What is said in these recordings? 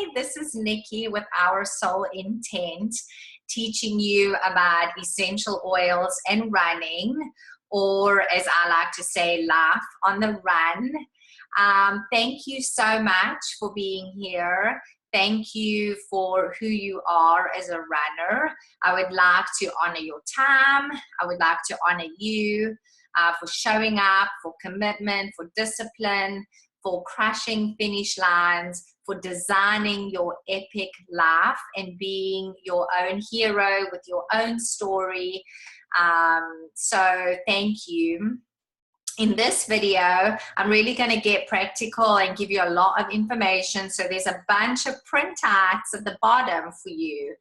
Hi, this is Nikki with Our Soul Intent, teaching you about essential oils and running, or as I like to say, life on the run. Thank you so much for being here. Thank you for who you are as a runner. I would like to honor your time. I would like to honor you for showing up, for commitment, for discipline, for crushing finish lines, for designing your epic life and being your own hero with your own story. So thank you. In this video, I'm really going to get practical and give you a lot of information. So there's a bunch of printouts at the bottom for you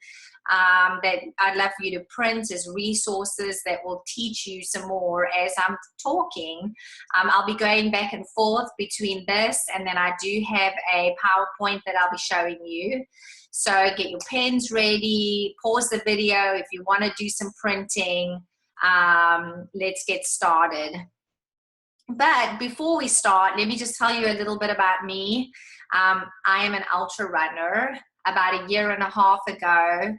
that I'd love for you to print as resources that will teach you some more as I'm talking. I'll be going back and forth between this, and then I do have a PowerPoint that I'll be showing you. So get your pens ready, pause the video if you want to do some printing. Let's get started. But before we start, let me just tell you a little bit about me. I am an ultra runner. About a year and a half ago,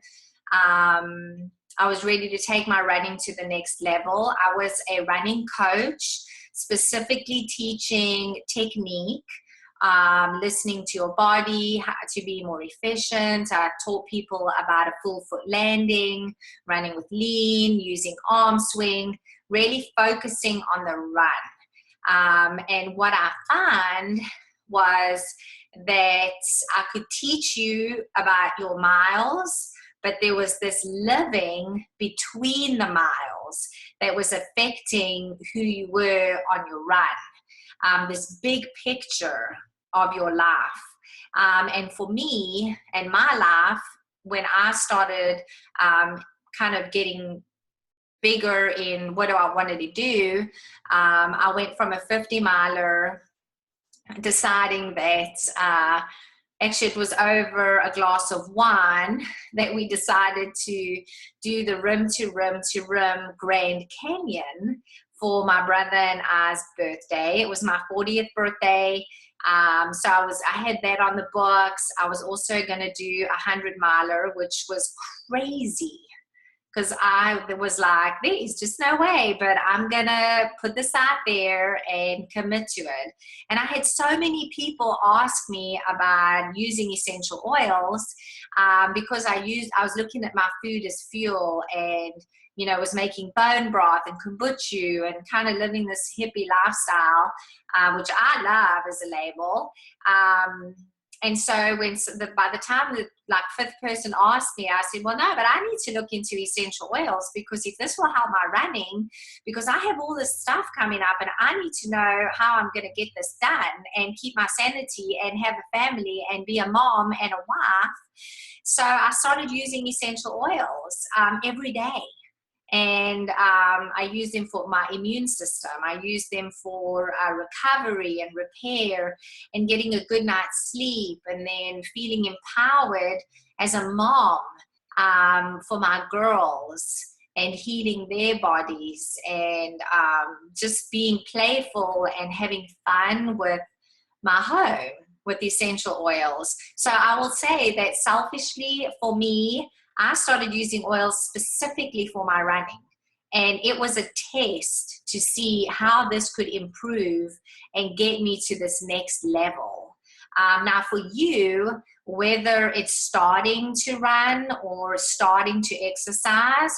I was ready to take my running to the next level. I was a running coach, specifically teaching technique, listening to your body, how to be more efficient. I taught people about a full foot landing, running with lean, using arm swing, really focusing on the run. And what I found was that I could teach you about your miles, but there was this living between the miles that was affecting who you were on your run, this big picture of your life. And for me and my life, when I started kind of getting bigger in what do I wanted to do, I went from a 50-miler, deciding that actually it was over a glass of wine that we decided to do the rim to rim to rim Grand Canyon for my brother and I's birthday. It was my 40th birthday. So I had that on the books. I was also going to do a 100-miler, which was crazy, because I was like, there's just no way, but I'm going to put this out there and commit to it. And I had so many people ask me about using essential oils because I was looking at my food as fuel and, you know, was making bone broth and kombucha and kind of living this hippie lifestyle, which I love as a label. And so by the time the fifth person asked me, I said, well, no, but I need to look into essential oils, because if this will help my running, because I have all this stuff coming up and I need to know how I'm going to get this done and keep my sanity and have a family and be a mom and a wife. So I started using essential oils every day. And I use them for my immune system. I use them for recovery and repair and getting a good night's sleep, and then feeling empowered as a mom for my girls and healing their bodies, and just being playful and having fun with my home with essential oils. So I will say that selfishly for me, I started using oils specifically for my running, and it was a test to see how this could improve and get me to this next level. Now for you, whether it's starting to run or starting to exercise,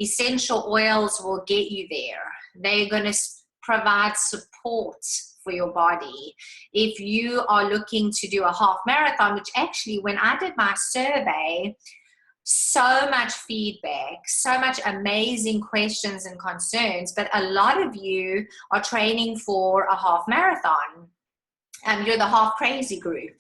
essential oils will get you there. They're going to provide support for your body. If you are looking to do a half marathon, which actually when I did my survey, so much feedback, so much amazing questions and concerns, but a lot of you are training for a half marathon. You're the half crazy group.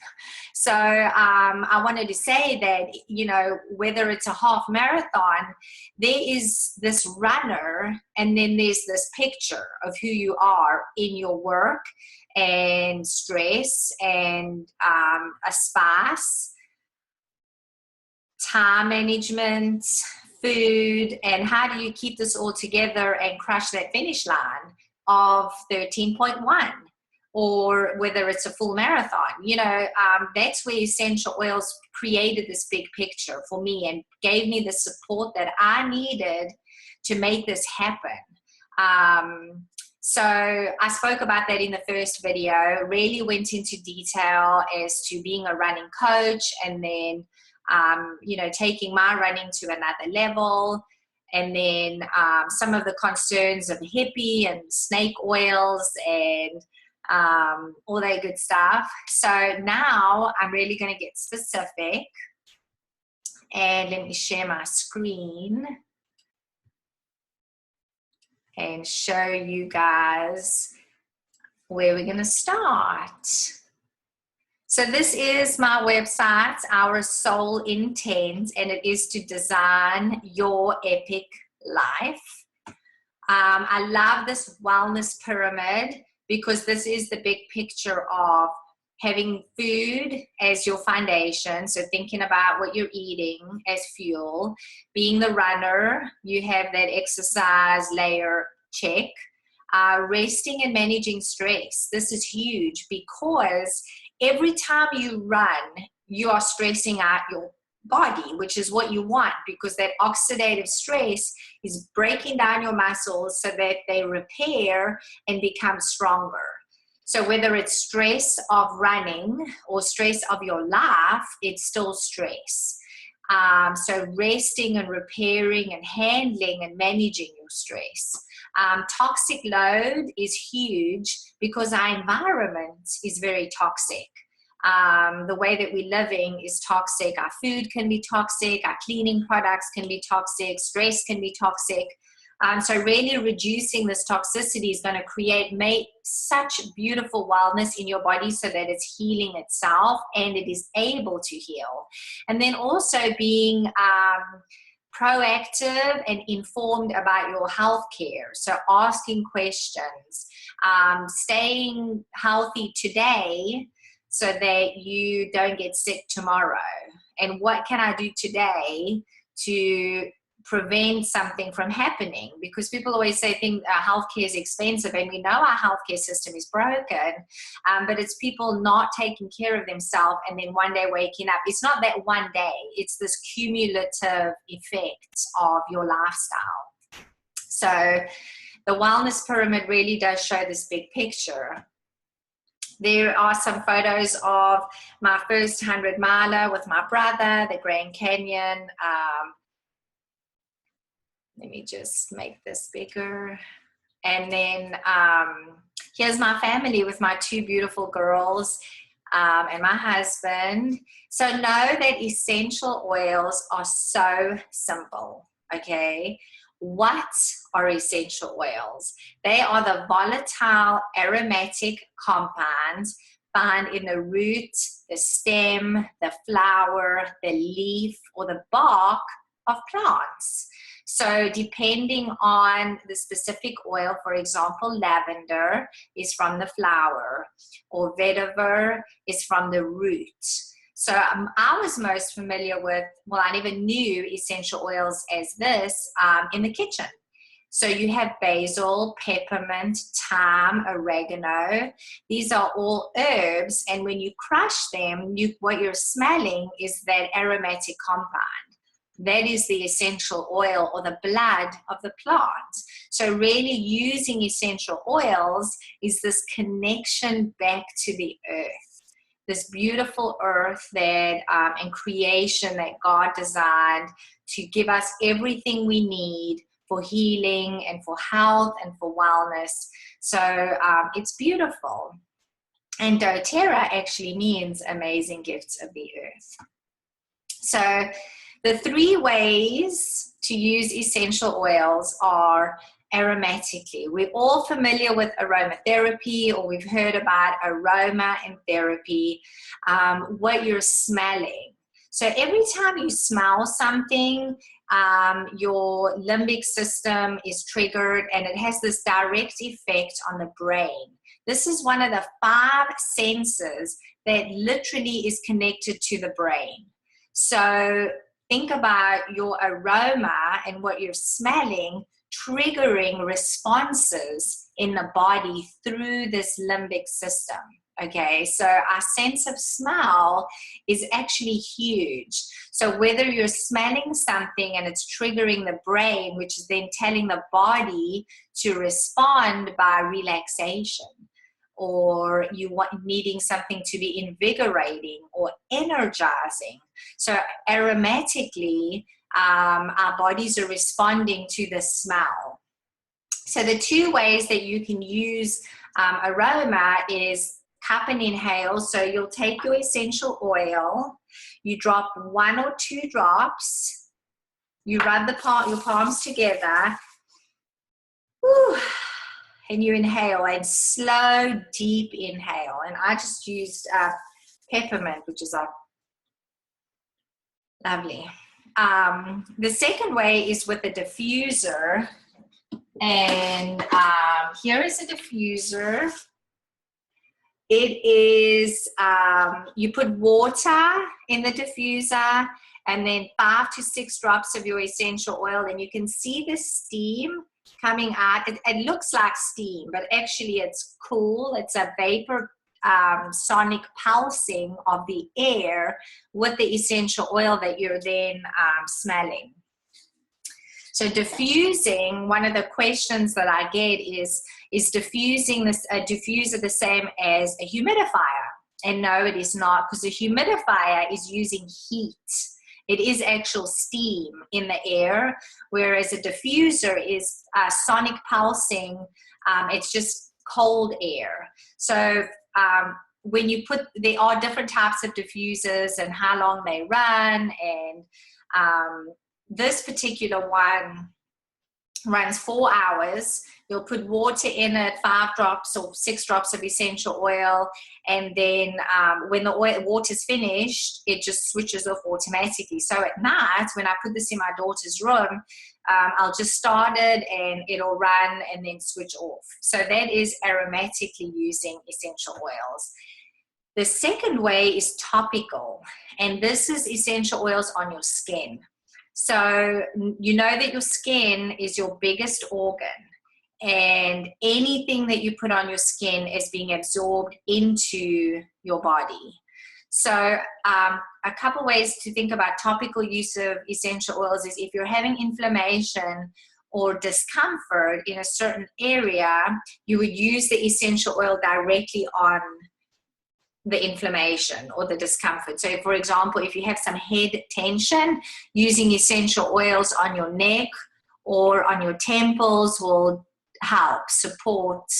So I wanted to say that, you know, whether it's a half marathon, there is this runner, and then there's this picture of who you are in your work and stress and a spice, time management, food, and how do you keep this all together and crush that finish line of 13.1. or whether it's a full marathon. You know, that's where essential oils created this big picture for me and gave me the support that I needed to make this happen. So I spoke about that in the first video, really went into detail as to being a running coach, and then, you know, taking my running to another level, and then some of the concerns of hippie and snake oils and all that good stuff. So now I'm really going to get specific, and let me share my screen and show you guys where we're going to start. So this is my website, Our Soul Intent, and it is to design your epic life. I love this wellness pyramid because this is the big picture of having food as your foundation. So thinking about what you're eating as fuel. Being the runner, you have that exercise layer check. Resting and managing stress. This is huge because every time you run, you are stressing out your body, which is what you want, because that oxidative stress is breaking down your muscles so that they repair and become stronger. So whether it's stress of running or stress of your life, it's still stress. So resting and repairing and handling and managing your stress. Toxic load is huge because our environment is very toxic. The way that we're living is toxic. Our food can be toxic. Our cleaning products can be toxic. Stress can be toxic. So really reducing this toxicity is going to make such beautiful wellness in your body so that it's healing itself and it is able to heal. And then also being proactive and informed about your health care. So asking questions, staying healthy today so that you don't get sick tomorrow. And what can I do today to prevent something from happening? Because people always say healthcare is expensive, and we know our healthcare system is broken, but it's people not taking care of themselves and then one day waking up. It's not that one day, it's this cumulative effect of your lifestyle. So the wellness pyramid really does show this big picture. There are some photos of my first 100 miler with my brother, the Grand Canyon. Let me just make this bigger. And then here's my family with my two beautiful girls and my husband. So know that essential oils are so simple, okay? What are essential oils? They are the volatile aromatic compounds found in the root, the stem, the flower, the leaf, or the bark of plants. So depending on the specific oil, for example, lavender is from the flower, or vetiver is from the root. So I was most familiar with, well, I never knew essential oils as this in the kitchen. So you have basil, peppermint, thyme, oregano. These are all herbs, and when you crush them, what you're smelling is that aromatic compound. That is the essential oil or the blood of the plant. So really using essential oils is this connection back to the earth, this beautiful earth that and creation that God designed to give us everything we need for healing and for health and for wellness. So it's beautiful. And doTERRA actually means amazing gifts of the earth. So the 3 ways to use essential oils are aromatically. We're all familiar with aromatherapy, or we've heard about aroma and therapy, what you're smelling. So every time you smell something, your limbic system is triggered, and it has this direct effect on the brain. This is one of the 5 senses that literally is connected to the brain. So think about your aroma and what you're smelling triggering responses in the body through this limbic system. Okay, so our sense of smell is actually huge. So whether you're smelling something and it's triggering the brain, which is then telling the body to respond by relaxation, or needing something to be invigorating or energizing. So aromatically, our bodies are responding to the smell. So the two ways that you can use aroma is cup and inhale. So you'll take your essential oil, you drop 1 or 2 drops, you rub your palms together, whew, and you inhale, and slow, deep inhale. And I just used peppermint, which is lovely. The second way is with the diffuser. And here is a diffuser. It is, you put water in the diffuser and then 5 to 6 drops of your essential oil, and you can see the steam coming out. It looks like steam, but actually it's cool. It's a vapor sonic pulsing of the air with the essential oil that you're then smelling. So diffusing, one of the questions that I get is diffusing a diffuser the same as a humidifier? And no, it is not, because a humidifier is using heat. It is actual steam in the air, whereas a diffuser is sonic pulsing. It's just cold air. So when you there are different types of diffusers and how long they run, and this particular one runs 4 hours. You'll put water in it, 5 drops or 6 drops of essential oil, and then when the water's finished, it just switches off automatically. So at night, when I put this in my daughter's room, I'll just start it and it'll run and then switch off. So that is aromatically using essential oils. The second way is topical, and this is essential oils on your skin. So you know that your skin is your biggest organ, and anything that you put on your skin is being absorbed into your body. So a couple ways to think about topical use of essential oils is if you're having inflammation or discomfort in a certain area, you would use the essential oil directly on the inflammation or the discomfort. So for example, if you have some head tension, using essential oils on your neck or on your temples will help support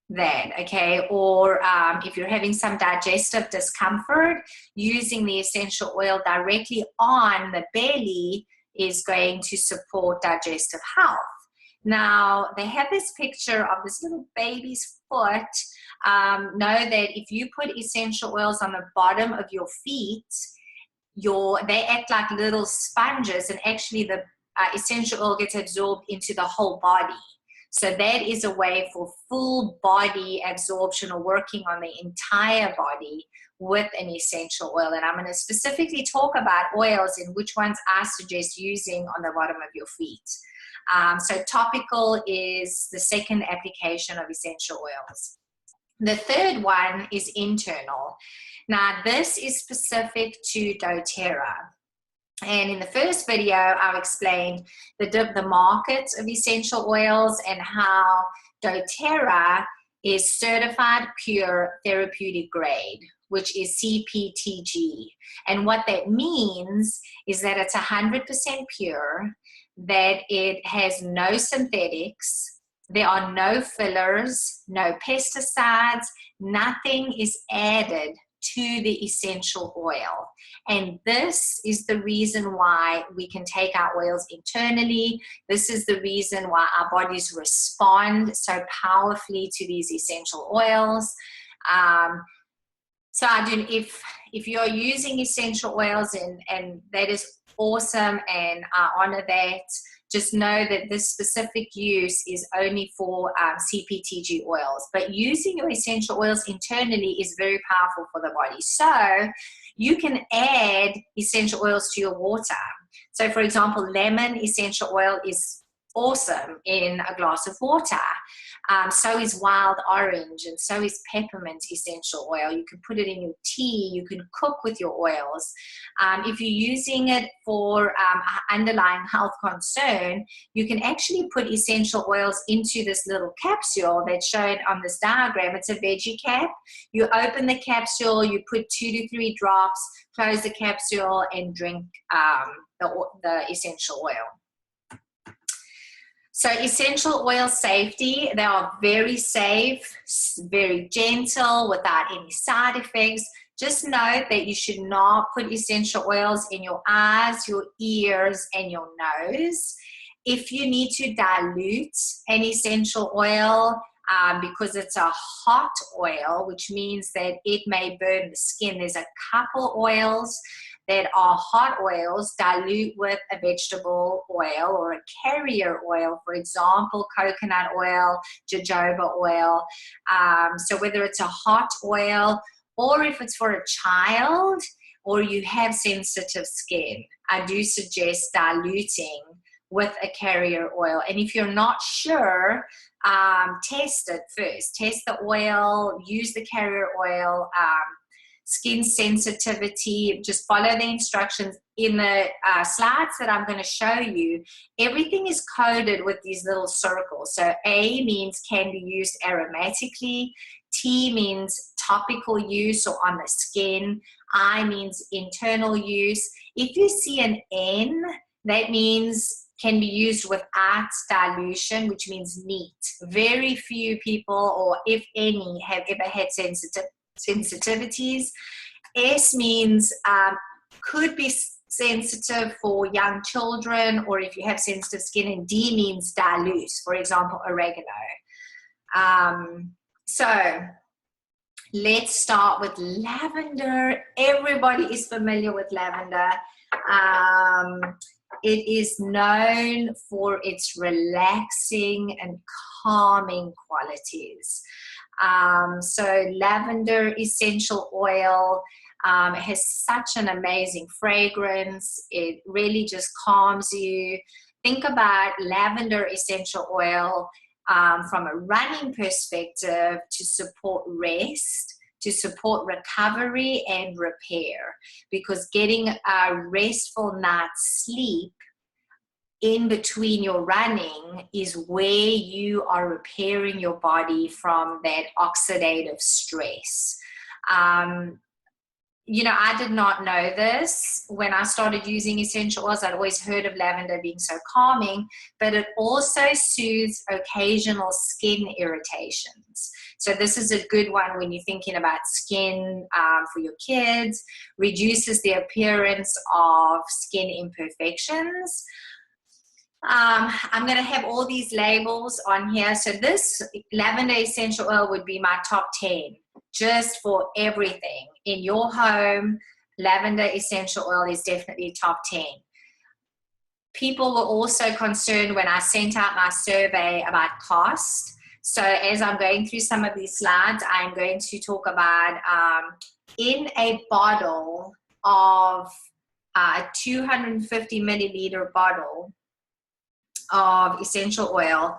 that, okay? Or if you're having some digestive discomfort, using the essential oil directly on the belly is going to support digestive health. Now, they have this picture of this little baby's foot. Know that if you put essential oils on the bottom of your feet, they act like little sponges, and actually the essential oil gets absorbed into the whole body. So that is a way for full body absorption, or working on the entire body with an essential oil. And I'm going to specifically talk about oils and which ones I suggest using on the bottom of your feet. So topical is the second application of essential oils. The third one is internal. Now this is specific to doTERRA. And in the first video, I've explained the markets of essential oils and how doTERRA is certified pure therapeutic grade, which is CPTG. And what that means is that it's 100% pure, that it has no synthetics, there are no fillers, no pesticides, nothing is added to the essential oil. And this is the reason why we can take our oils internally. This is the reason why our bodies respond so powerfully to these essential oils. So if you're using essential oils and that is awesome, and I honor that, just know that this specific use is only for CPTG oils. But using your essential oils internally is very powerful for the body. So you can add essential oils to your water. So for example, lemon essential oil is awesome in a glass of water. So is wild orange, and so is peppermint essential oil. You can put it in your tea. You can cook with your oils. If you're using it for underlying health concern, you can actually put essential oils into this little capsule that's shown on this diagram. It's a veggie cap. You open the capsule, you put 2 to 3 drops, close the capsule, and drink the essential oil. So essential oil safety, they are very safe, very gentle, without any side effects. Just note that you should not put essential oils in your eyes, your ears, and your nose. If you need to dilute an essential oil, because it's a hot oil, which means that it may burn the skin, there's a couple oils that are hot oils, dilute with a vegetable oil or a carrier oil, for example, coconut oil, jojoba oil. So whether it's a hot oil or if it's for a child or you have sensitive skin, I do suggest diluting with a carrier oil. And if you're not sure, test it first. Test the oil, use the carrier oil, skin sensitivity, just follow the instructions. In the slides that I'm going to show you, everything is coded with these little circles. So A means can be used aromatically, T means topical use or on the skin, I means internal use. If you see an N, that means can be used without dilution, which means neat. Very few people, or if any, have ever had sensitivities. S means could be sensitive for young children, or if you have sensitive skin. And D means dilute, for example, oregano. So let's start with lavender. Everybody is familiar with lavender. It is known for its relaxing and calming qualities. So lavender essential oil has such an amazing fragrance. It really just calms you. Think about lavender essential oil from a running perspective to support rest, to support recovery and repair, because getting a restful night's sleep in between your running is where you are repairing your body from that oxidative stress. You know, I did not know this when I started using essential oils. I'd always heard of lavender being so calming, but it also soothes occasional skin irritations. So this is a good one when you're thinking about skin for your kids, reduces the appearance of skin imperfections. I'm going to have all these labels on here. So this lavender essential oil would be my top 10, just for everything. In your home, lavender essential oil is definitely top 10. People were also concerned when I sent out my survey about cost. So as I'm going through some of these slides, I'm going to talk about in a bottle of a 250 milliliter bottle of essential oil.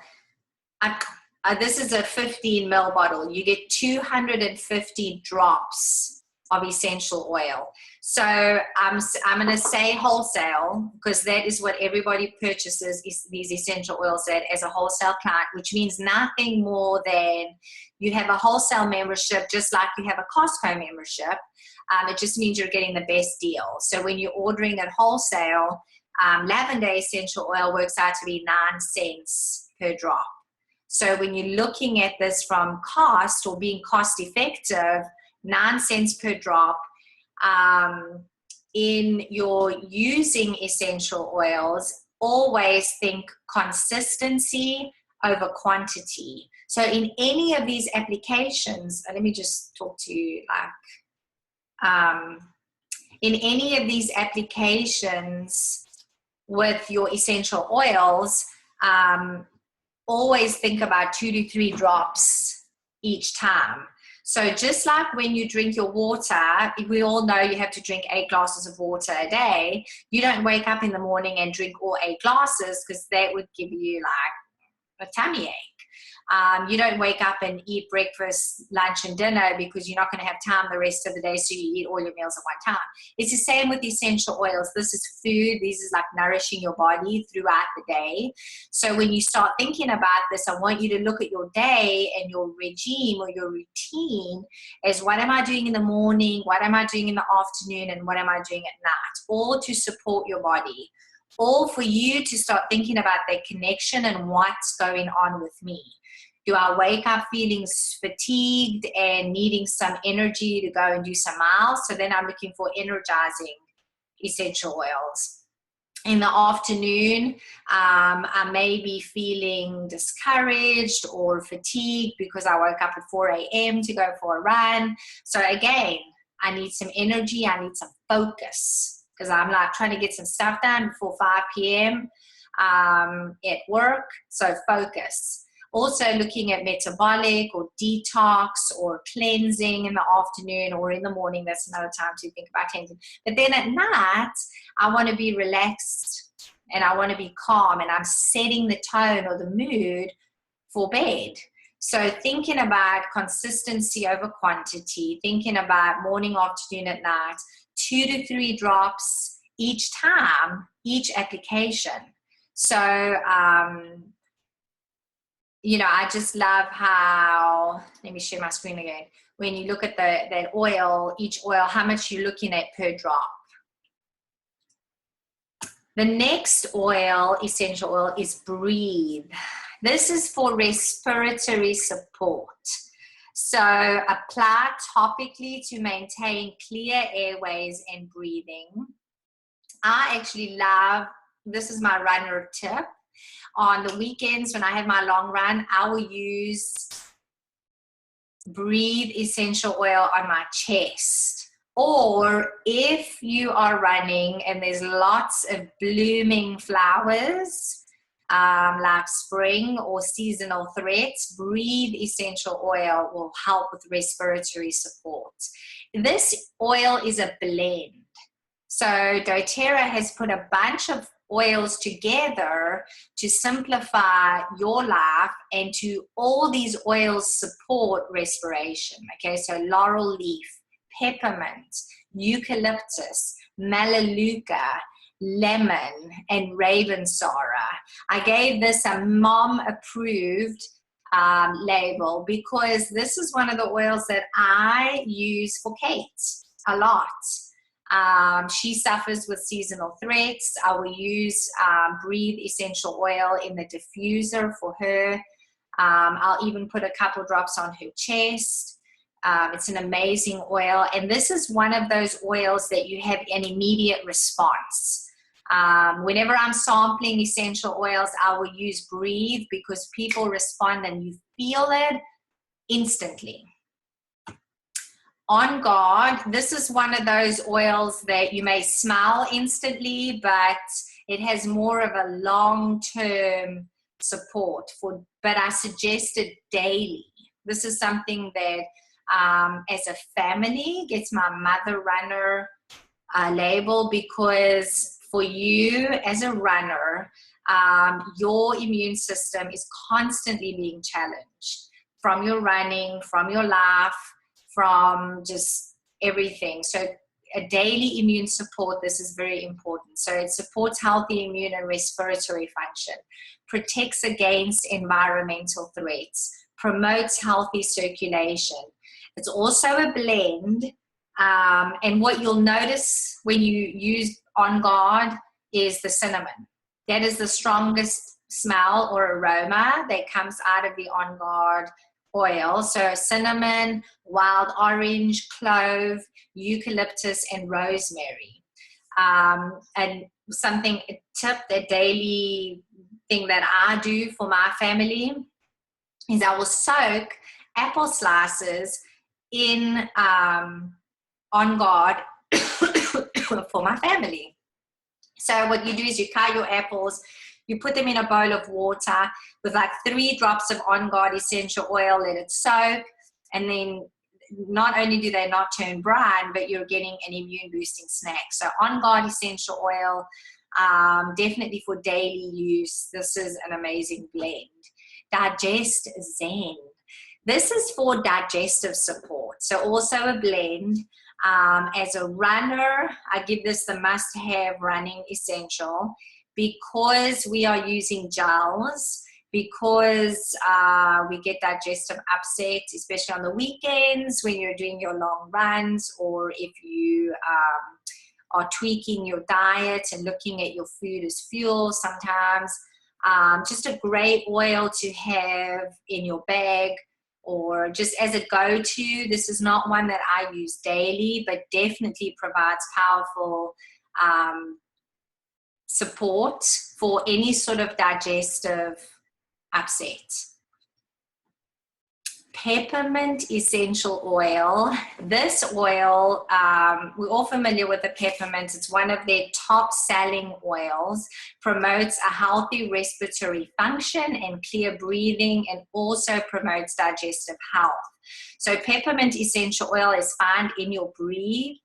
This is a 15 ml bottle. You get 250 drops of essential oil. So I'm going to say wholesale, because that is what everybody purchases, is these essential oils at, as a wholesale client, which means nothing more than you have a wholesale membership, just like you have a Costco membership. It just means you're getting the best deal. So when you're ordering at wholesale, lavender essential oil works out to be 9 cents per drop. So when you're looking at this from cost or being cost effective, 9 cents per drop. In your using essential oils, always think consistency over quantity. So in any of these applications, let me just talk to you in any of these applications with your essential oils, always think about 2 to 3 drops each time. So just like when you drink your water, we all know you have to drink 8 glasses of water a day. You don't wake up in the morning and drink all 8 glasses, because that would give you like a tummy ache. You don't wake up and eat breakfast, lunch, and dinner, because you're not going to have time the rest of the day, so you eat all your meals at one time. It's the same with essential oils. This is food. This is like nourishing your body throughout the day. So when you start thinking about this, I want you to look at your day and your regime or your routine as, what am I doing in the morning, what am I doing in the afternoon, and what am I doing at night, all to support your body. All for you to start thinking about that connection and what's going on with me. Do I wake up feeling fatigued and needing some energy to go and do some miles? So then I'm looking for energizing essential oils. In the afternoon, I may be feeling discouraged or fatigued because I woke up at 4 a.m. to go for a run. So again, I need some energy, I need some focus, because I'm like trying to get some stuff done before 5 p.m. At work. So focus. Also looking at metabolic or detox or cleansing in the afternoon or in the morning. That's another time to think about cleansing. But then at night, I want to be relaxed and I want to be calm, and I'm setting the tone or the mood for bed. So thinking about consistency over quantity, thinking about morning, afternoon, at night, 2 to 3 drops each time, each application. So, I just love how, let me share my screen again. When you look at that oil, each oil, how much you're looking at per drop. The next oil, essential oil, is Breathe. This is for respiratory support. So apply topically to maintain clear airways and breathing. I actually love, this is my runner tip. On the weekends when I have my long run, I will use Breathe essential oil on my chest. Or if you are running and there's lots of blooming flowers, like spring or seasonal threats, Breathe essential oil will help with respiratory support. This oil is a blend. So doTERRA has put a bunch of oils together to simplify your life, and to all these oils support respiration. Okay, so laurel leaf, peppermint, eucalyptus, melaleuca, lemon, and ravensara. I gave this a mom approved label because this is one of the oils that I use for Kate a lot. She suffers with seasonal threats. I will use Breathe essential oil in the diffuser for her. I'll even put a couple drops on her chest. It's an amazing oil. And this is one of those oils that you have an immediate response. Whenever I'm sampling essential oils, I will use Breathe because people respond and you feel it instantly. On Guard, this is one of those oils that you may smell instantly, but it has more of a long-term support but I suggest it daily. This is something that as a family gets my mother runner label, because for you as a runner, your immune system is constantly being challenged from your running, from your life, from just everything. So a daily immune support, this is very important. So it supports healthy immune and respiratory function, protects against environmental threats, promotes healthy circulation. It's also a blend. And what you'll notice when you use On Guard is the cinnamon. That is the strongest smell or aroma that comes out of the On Guard oil. So cinnamon, wild orange, clove, eucalyptus, and rosemary. And a tip, a daily thing that I do for my family is I will soak apple slices in On Guard for my family. So what you do is you cut your apples, you put them in a bowl of water with like 3 drops of On Guard essential oil, let it soak, and then not only do they not turn brown, but you're getting an immune boosting snack. So On Guard essential oil, definitely for daily use. This is an amazing blend. Digest Zen. This is for digestive support. So also a blend. As a runner, I give this the must-have running essential because we are using gels, because we get digestive upset, especially on the weekends when you're doing your long runs, or if you are tweaking your diet and looking at your food as fuel sometimes. Just a great oil to have in your bag or just as a go-to. This is not one that I use daily, but definitely provides powerful support for any sort of digestive upset. Peppermint essential oil. This oil, we're all familiar with the peppermint. It's one of their top selling oils, promotes a healthy respiratory function and clear breathing, and also promotes digestive health. So peppermint essential oil is found in your Breathe,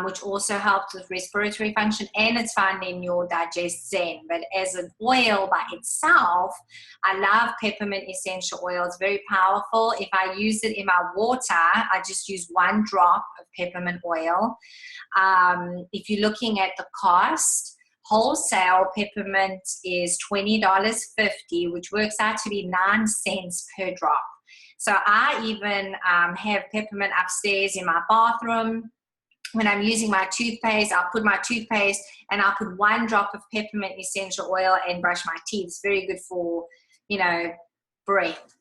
which also helps with respiratory function, and it's found in your Digest Zen. But as an oil by itself, I love peppermint essential oil. It's very powerful. If I use it in my water, I just use 1 drop of peppermint oil. If you're looking at the cost, wholesale peppermint is $20.50, which works out to be 9 cents per drop. So I even have peppermint upstairs in my bathroom. When I'm using my toothpaste, I'll put my toothpaste and I'll put 1 drop of peppermint essential oil and brush my teeth. It's very good for, breath.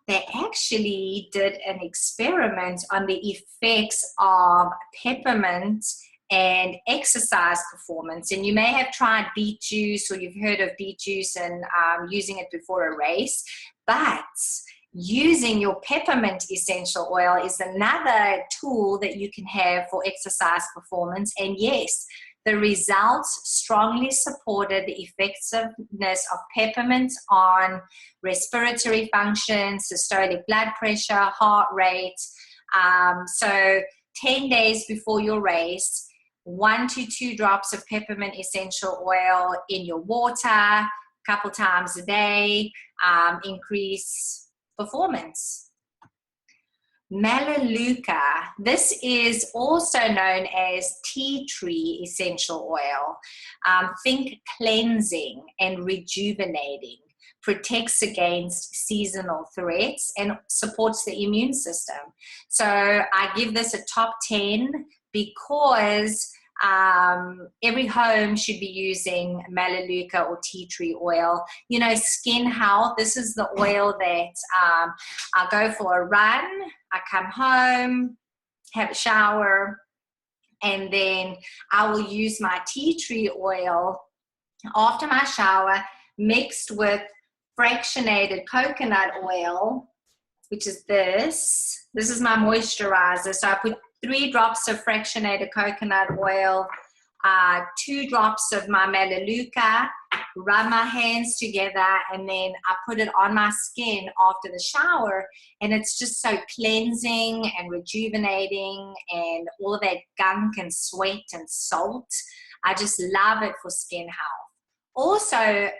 They actually did an experiment on the effects of peppermint and exercise performance. And you may have tried beet juice, or you've heard of beet juice and using it before a race, but using your peppermint essential oil is another tool that you can have for exercise performance. And yes, the results strongly supported the effectiveness of peppermint on respiratory function, systolic blood pressure, heart rate. So 10 days before your race, 1 to 2 drops of peppermint essential oil in your water, a couple times a day, increase performance. Melaleuca. This is also known as tea tree essential oil. Think cleansing and rejuvenating, protects against seasonal threats, and supports the immune system. So I give this a top 10 because every home should be using Melaleuca or tea tree oil. Skin health. This is the oil that I go for a run, I come home, have a shower, and then I will use my tea tree oil after my shower mixed with fractionated coconut oil, which is this. This is my moisturizer. So I put 3 drops of fractionated coconut oil, 2 drops of my Melaleuca, rub my hands together, and then I put it on my skin after the shower, and it's just so cleansing and rejuvenating, and all of that gunk and sweat and salt. I just love it for skin health. Also,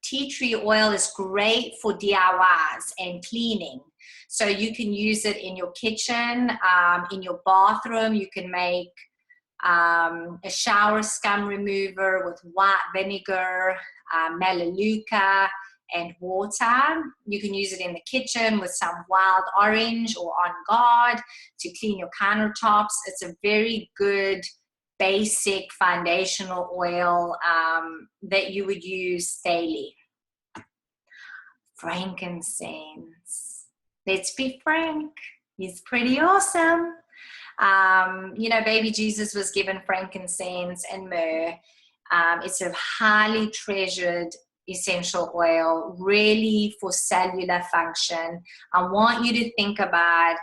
tea tree oil is great for DIYs and cleaning. So you can use it in your kitchen, in your bathroom. You can make a shower scum remover with white vinegar, Melaleuca, and water. You can use it in the kitchen with some wild orange or On Guard to clean your countertops. It's a very good basic foundational oil that you would use daily. Frankincense. Let's be frank, he's pretty awesome. Baby Jesus was given frankincense and myrrh. It's a highly treasured essential oil, really for cellular function. I want you to think about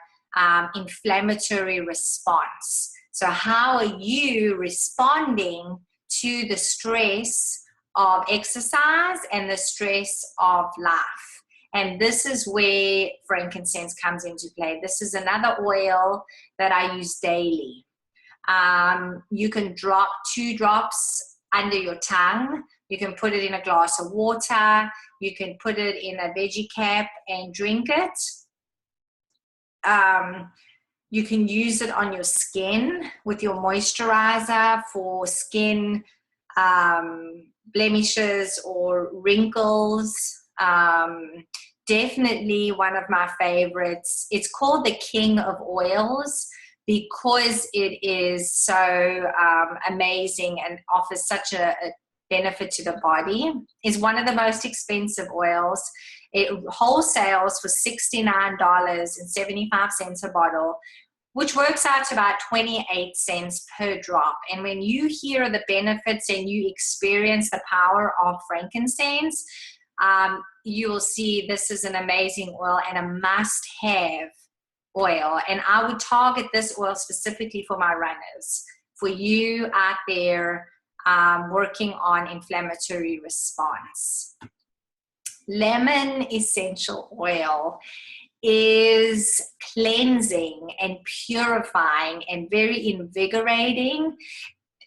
inflammatory response. So how are you responding to the stress of exercise and the stress of life? And this is where frankincense comes into play. This is another oil that I use daily. You can drop 2 drops under your tongue. You can put it in a glass of water. You can put it in a veggie cap and drink it. You can use it on your skin with your moisturizer for skin blemishes or wrinkles. Definitely one of my favorites. It's called the King of Oils because it is so amazing and offers such a benefit to the body. It's one of the most expensive oils. It wholesales for $69.75 a bottle, which works out to about 28 cents per drop. And when you hear the benefits and you experience the power of frankincense, you will see this is an amazing oil and a must-have oil. And I would target this oil specifically for my runners, for you out there working on inflammatory response. Lemon essential oil is cleansing and purifying and very invigorating.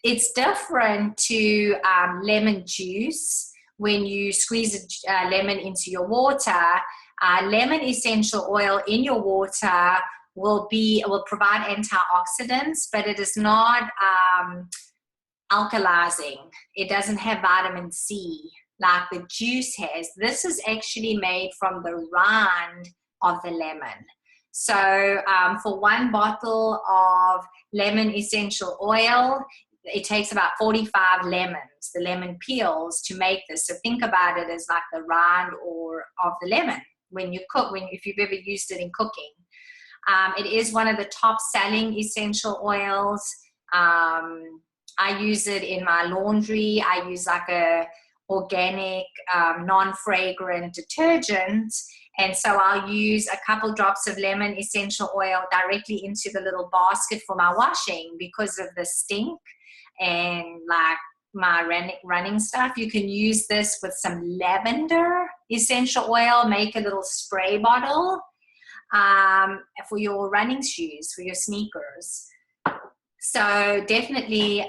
It's different to lemon juice. When you squeeze a lemon into your water, lemon essential oil in your water will provide antioxidants, but it is not alkalizing. It doesn't have vitamin C like the juice has. This is actually made from the rind of the lemon. So for 1 bottle of lemon essential oil, it takes about 45 lemons, the lemon peels, to make this. So think about it as like the rind of the lemon when you cook, if you've ever used it in cooking. It is one of the top selling essential oils. I use it in my laundry. I use like a organic, non-fragrant detergent. And so I'll use a couple drops of lemon essential oil directly into the little basket for my washing because of the stink and like my running stuff. You can use this with some lavender essential oil, make a little spray bottle for your running shoes, for your sneakers. So definitely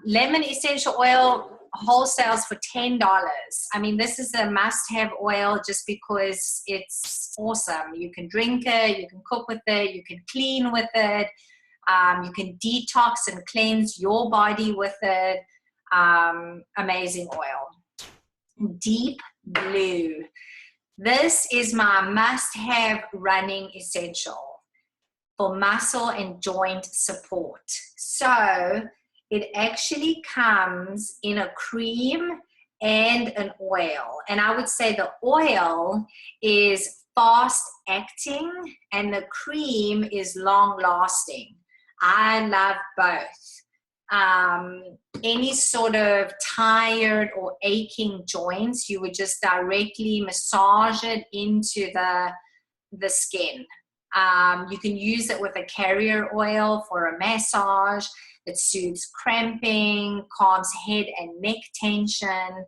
lemon essential oil wholesales for $10. I mean, this is a must-have oil just because it's awesome. You can drink it, you can cook with it, you can clean with it, you can detox and cleanse your body with it. Amazing oil. Deep Blue. This is my must-have running essential for muscle and joint support. So it actually comes in a cream and an oil. And I would say the oil is fast acting and the cream is long lasting. I love both. Any sort of tired or aching joints, you would just directly massage it into the skin. You can use it with a carrier oil for a massage. It soothes cramping, calms head and neck tension.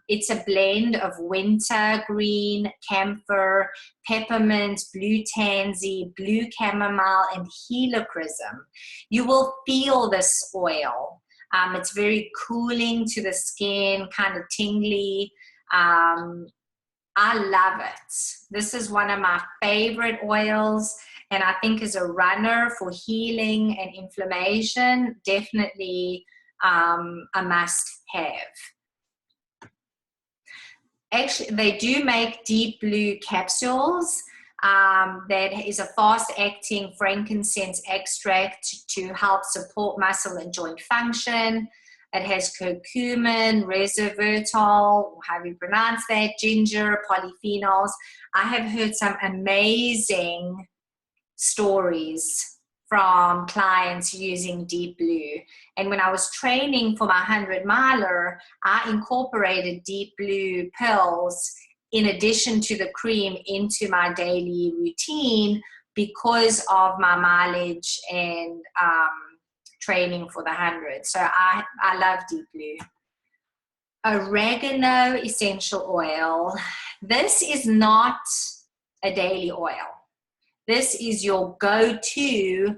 It's a blend of wintergreen, camphor, peppermint, blue tansy, blue chamomile, and helichrysum. You will feel this oil. It's very cooling to the skin, kind of tingly. I love it. This is one of my favorite oils, and I think as a runner for healing and inflammation, definitely a must-have. Actually, they do make Deep Blue capsules. That is a fast-acting frankincense extract to help support muscle and joint function. It has curcumin, resveratrol, however you pronounce that, ginger, polyphenols. I have heard some amazing stories from clients using Deep Blue. And when I was training for my 100-miler, I incorporated Deep Blue pills in addition to the cream into my daily routine because of my mileage and training for the 100. So I love Deep Blue. Oregano essential oil. This is not a daily oil. This is your go-to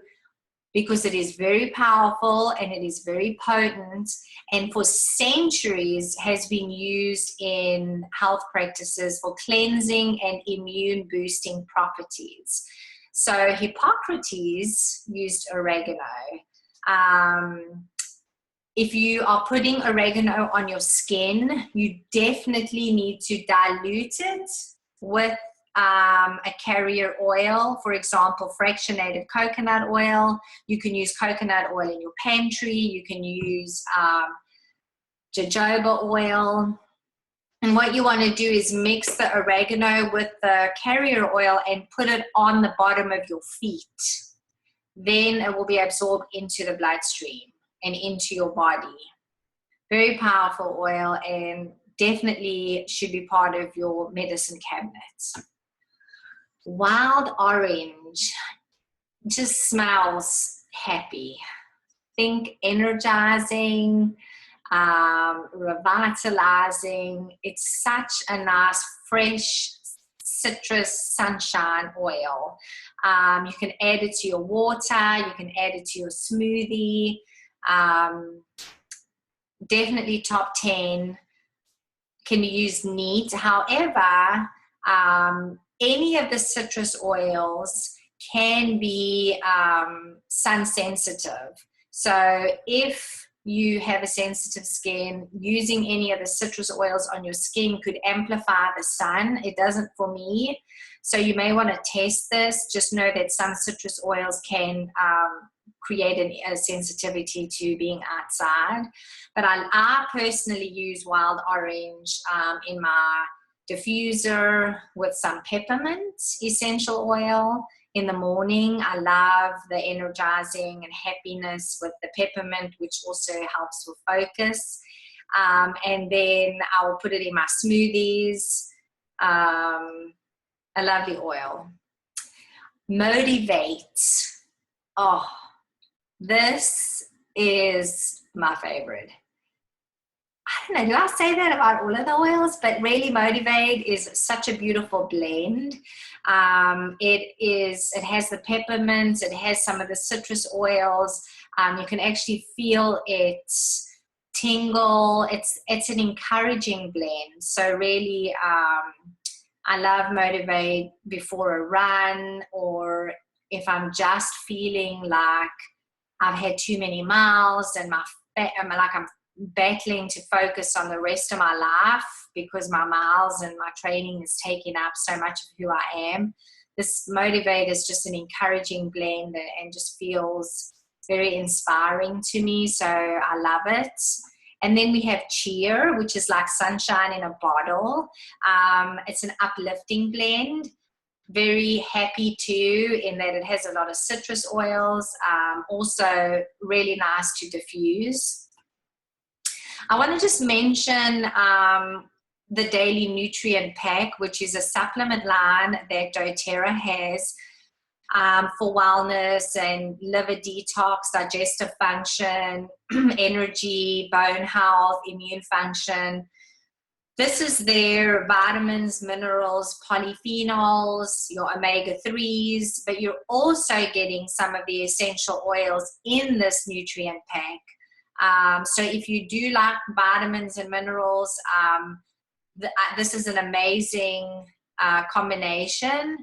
because it is very powerful and it is very potent, and for centuries has been used in health practices for cleansing and immune boosting properties. So Hippocrates used oregano. If you are putting oregano on your skin, you definitely need to dilute it with a carrier oil, for example, fractionated coconut oil. You can use coconut oil in your pantry. You can use jojoba oil. And what you want to do is mix the oregano with the carrier oil and put it on the bottom of your feet. Then it will be absorbed into the bloodstream and into your body. Very powerful oil, and definitely should be part of your medicine cabinet. Wild orange just smells happy. Think energizing, revitalizing. It's such a nice, fresh citrus sunshine oil. You can add it to your water. You can add it to your smoothie. Definitely top 10. Can be used neat. However, any of the citrus oils can be sun sensitive. So if you have a sensitive skin, using any of the citrus oils on your skin could amplify the sun. It doesn't for me. So you may want to test this. Just know that some citrus oils can create a sensitivity to being outside. But I personally use wild orange in my diffuser with some peppermint essential oil in the morning. I love the energizing and happiness with the peppermint, which also helps with focus. And then I will put it in my smoothies. A lovely oil. Motivate. Oh, this is my favorite. I don't know, do I say that about all of the oils? But really Motivate is such a beautiful blend. It has the peppermint, it has some of the citrus oils. You can actually feel it tingle. It's an encouraging blend. So really, I love Motivate before a run, or if I'm just feeling like I've had too many miles and I'm battling to focus on the rest of my life because my miles and my training is taking up so much of who I am. This Motivate is just an encouraging blend and just feels very inspiring to me. So I love it. And then we have Cheer, which is like sunshine in a bottle. It's an uplifting blend. Very happy too, in that it has a lot of citrus oils. Also really nice to diffuse. I want to just mention the Daily Nutrient Pack, which is a supplement line that doTERRA has for wellness and liver detox, digestive function, energy, bone health, immune function. This is their vitamins, minerals, polyphenols, your omega-3s, but you're also getting some of the essential oils in this nutrient pack. So if you do like vitamins and minerals, this is an amazing combination.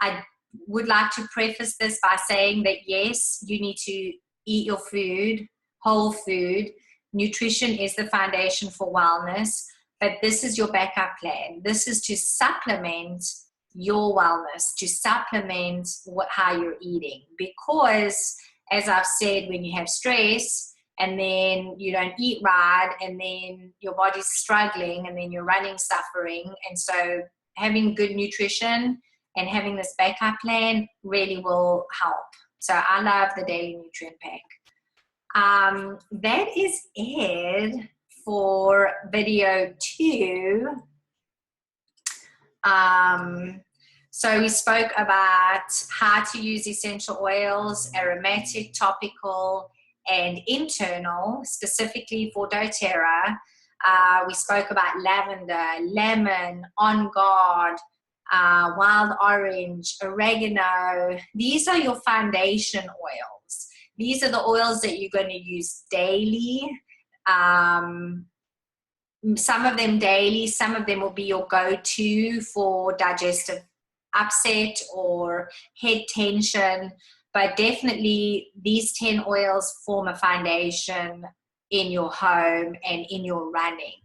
I would like to preface this by saying that yes, you need to eat your food, whole food. Nutrition is the foundation for wellness, but this is your backup plan. This is to supplement your wellness, to supplement how you're eating. Because, as I've said, when you have stress and then you don't eat right and then your body's struggling and then you're running, suffering. And so having good nutrition and having this backup plan really will help. So I love the Daily Nutrient Pack. That is it for video 2. So we spoke about how to use essential oils, aromatic, topical, and internal, specifically for doTERRA. We spoke about lavender, lemon, On Guard, wild orange, oregano. These are your foundation oils. These are the oils that you're going to use daily. Some of them daily, some of them will be your go-to for digestive upset or head tension, but definitely these 10 oils form a foundation in your home and in your running.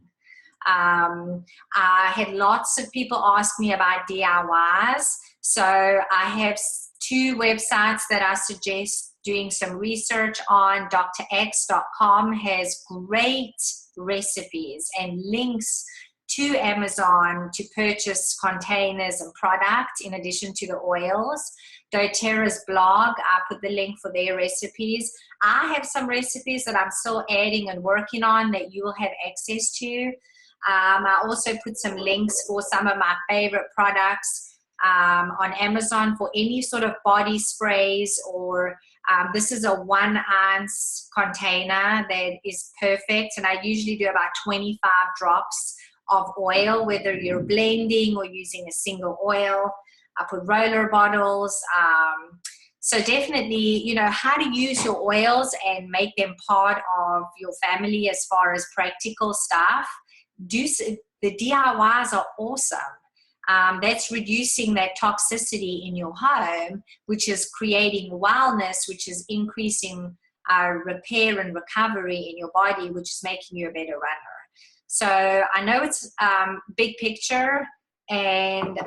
I had lots of people ask me about DIYs, so I have 2 websites that I suggest doing some research on. drx.com has great recipes and links to Amazon to purchase containers and product in addition to the oils. doTERRA's blog, I put the link for their recipes. I have some recipes that I'm still adding and working on that you will have access to. I also put some links for some of my favorite products on Amazon for any sort of body sprays, or this is a 1 ounce container that is perfect, and I usually do about 25 drops of oil, whether you're blending or using a single oil. I put roller bottles. So definitely, you know, how to use your oils and make them part of your family as far as practical stuff. The DIYs are awesome. That's reducing that toxicity in your home, which is creating wellness, which is increasing repair and recovery in your body, which is making you a better runner. So I know it's big picture and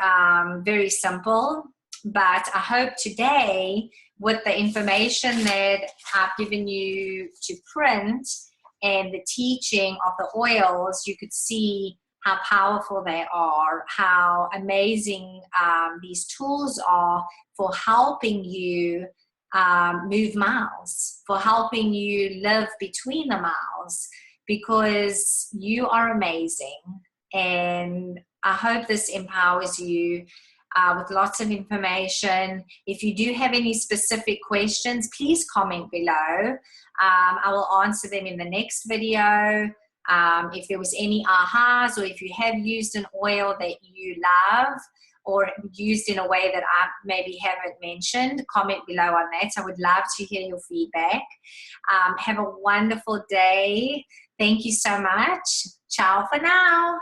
very simple, but I hope today with the information that I've given you to print and the teaching of the oils, you could see how powerful they are, how amazing these tools are for helping you move miles, for helping you live between the miles, because you are amazing. And I hope this empowers you with lots of information. If you do have any specific questions, please comment below. I will answer them in the next video. If there was any ahas, or if you have used an oil that you love or used in a way that I maybe haven't mentioned, comment below on that. I would love to hear your feedback. Have a wonderful day. Thank you so much. Ciao for now.